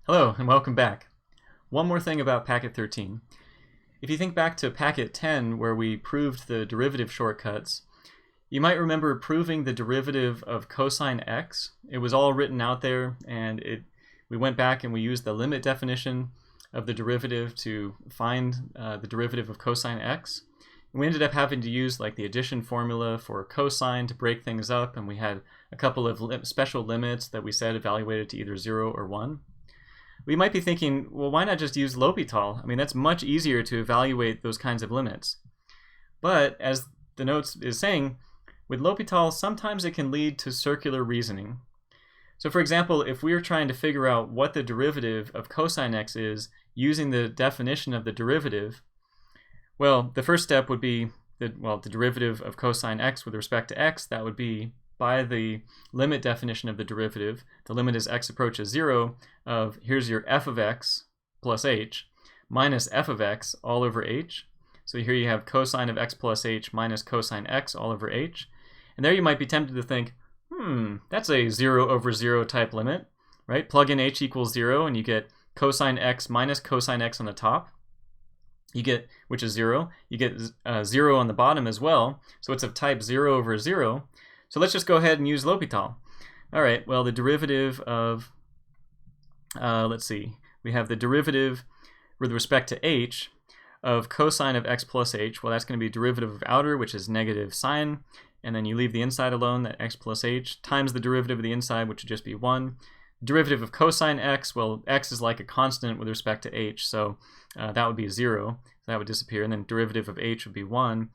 Hello and welcome back. One more thing about packet 13. If you think back to packet 10 where we proved the derivative shortcuts, you might remember proving the derivative of cosine x. It was all written out there, and we went back and we used the limit definition of the derivative to find the derivative of cosine x. And we ended up having to use like the addition formula for cosine to break things up, and we had a couple of special limits that we said evaluated to either 0 or 1. We might be thinking, well, why not just use L'Hopital? I mean, that's much easier to evaluate those kinds of limits. But as the notes is saying, with L'Hopital, sometimes it can lead to circular reasoning. So for example, if we are trying to figure out what the derivative of cosine x is using the definition of the derivative, well, the first step would be the derivative of cosine x with respect to x. That would be by the limit definition of the derivative. The limit as x approaches 0 of, here's your f of x plus h minus f of x all over h. So here you have cosine of x plus h minus cosine x all over h. And there you might be tempted to think, that's a 0 over 0 type limit, right? Plug in h equals 0 and you get cosine x minus cosine x on the top. You get, which is 0. You get 0 on the bottom as well. So it's of type 0 over 0. So let's just go ahead and use L'Hopital. All right, well, the derivative of, let's see, we have the derivative with respect to h of cosine of x plus h. Well, that's going to be derivative of outer, which is negative sine, and then you leave the inside alone, that x plus h, times the derivative of the inside, which would just be 1. Derivative of cosine x, well, x is like a constant with respect to h, so that would be 0. So that would disappear, and then derivative of h would be 1. And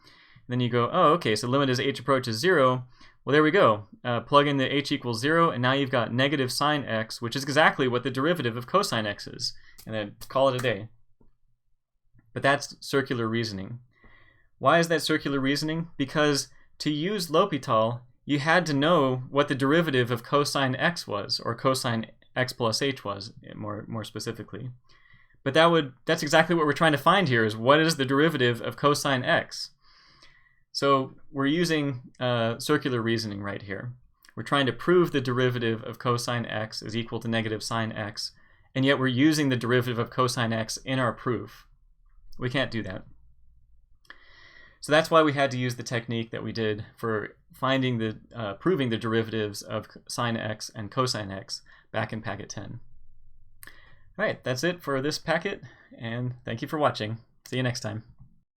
then you go, oh, okay, so limit as h approaches 0. Well, there we go. Plug in the h equals 0, and now you've got negative sine x, which is exactly what the derivative of cosine x is. And then call it a day. But that's circular reasoning. Why is that circular reasoning? Because to use L'Hopital, you had to know what the derivative of cosine x was, or cosine x plus h was, more specifically. But that's exactly what we're trying to find here, is what is the derivative of cosine x? So we're using circular reasoning right here. We're trying to prove the derivative of cosine x is equal to negative sine x, and yet we're using the derivative of cosine x in our proof. We can't do that. So that's why we had to use the technique that we did for finding proving the derivatives of sine x and cosine x back in packet 10. All right, that's it for this packet, and thank you for watching. See you next time.